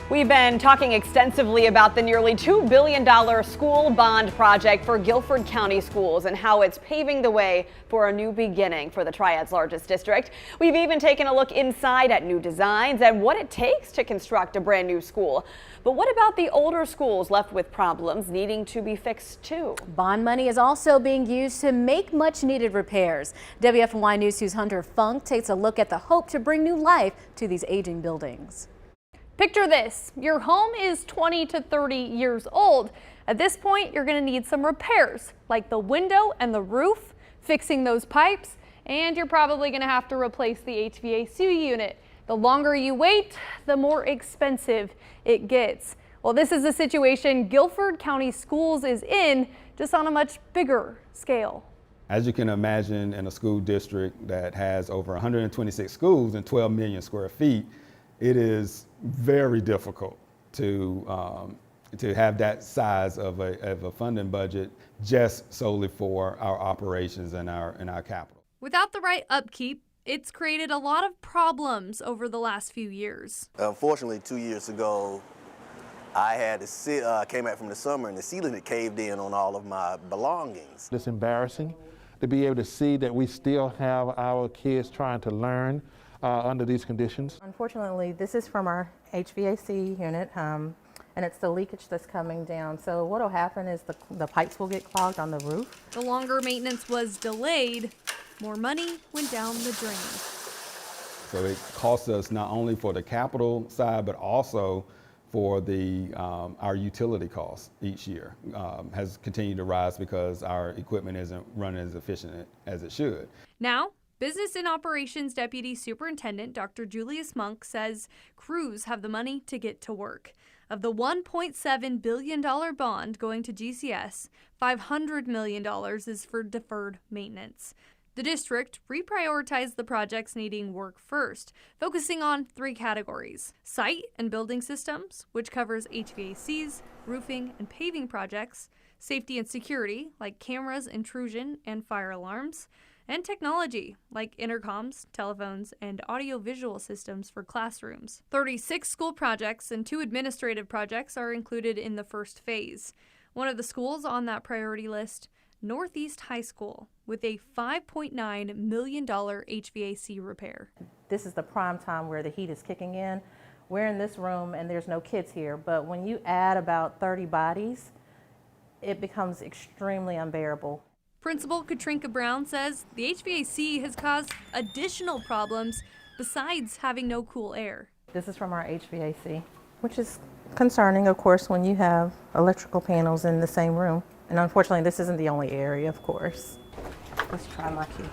We've been talking extensively about the nearly $2 billion school bond project for Guilford County schools and how it's paving the way for a new beginning for the Triad's largest district. We've even taken a look inside at new designs and what it takes to construct a brand new school. But what about the older schools left with problems needing to be fixed too? Bond money is also being used to make much needed repairs. WFNY News 2's Hunter Funk takes a look at the hope to bring new life to these aging buildings. Picture this, your home is 20 to 30 years old. At this point, you're going to need some repairs, like the window and the roof, fixing those pipes, and you're probably going to have to replace the HVAC unit. The longer you wait, the more expensive it gets. Well, this is the situation Guilford County Schools is in, just on a much bigger scale. As you can imagine, in a school district that has over 126 schools and 12 million square feet, it is very difficult to have that size of a funding budget just solely for our operations and our capital. Without the right upkeep, it's created a lot of problems over the last few years. Unfortunately, 2 years ago, I had to came back from the summer and the ceiling had caved in on all of my belongings. It's embarrassing to be able to see that we still have our kids trying to learn under these conditions. Unfortunately, this is from our HVAC unit, and it's the leakage that's coming down. So what will happen is the pipes will get clogged on the roof. The longer maintenance was delayed, more money went down the drain. So it costs us not only for the capital side, but also for our utility costs each year has continued to rise because our equipment isn't running as efficient as it should. Now, Business and Operations Deputy Superintendent Dr. Julius Monk says crews have the money to get to work. Of the $1.7 billion bond going to GCS, $500 million is for deferred maintenance. The district reprioritized the projects needing work first, focusing on 3 categories: site and building systems, which covers HVACs, roofing, and paving projects; safety and security, like cameras, intrusion, and fire alarms; and technology, like intercoms, telephones, and audiovisual systems for classrooms. 36 school projects and 2 administrative projects are included in the first phase. One of the schools on that priority list, Northeast High School, with a $5.9 million HVAC repair. This is the prime time where the heat is kicking in. We're in this room and there's no kids here, but when you add about 30 bodies, it becomes extremely unbearable. Principal Katrinka Brown says the HVAC has caused additional problems besides having no cool air. This is from our HVAC, which is concerning, of course, when you have electrical panels in the same room. And unfortunately, this isn't the only area, of course. Let's try my key.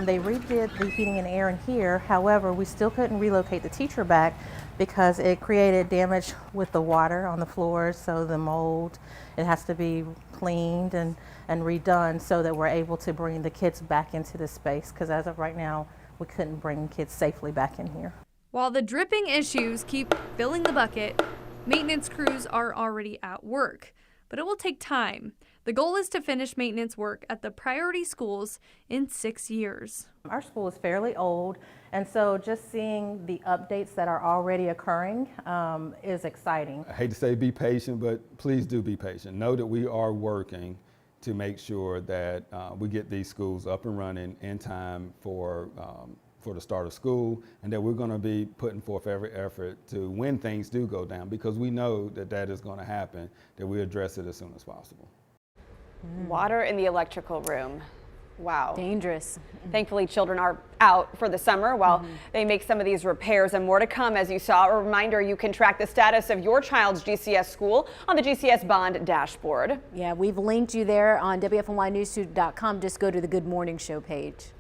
They redid the heating and air in here. However, we still couldn't relocate the teacher back because it created damage with the water on the floors, so the mold, it has to be cleaned and redone so that we're able to bring the kids back into the space, because as of right now, we couldn't bring kids safely back in here. While the dripping issues keep filling the bucket, maintenance crews are already at work, but it will take time. The goal is to finish maintenance work at the priority schools in 6 years. Our school is fairly old, and so just seeing the updates that are already occurring is exciting. I hate to say be patient, but please do be patient. Know that we are working to make sure that we get these schools up and running in time for the start of school, and that we're going to be putting forth every effort to, when things do go down, because we know that that is going to happen, that we address it as soon as possible. Water in the electrical room. Wow. Dangerous. Thankfully, children are out for the summer while they make some of these repairs, and more to come. As you saw, a reminder, you can track the status of your child's GCS school on the GCS Bond dashboard. Yeah, we've linked you there on WFNYNews2.com. Just go to the Good Morning Show page.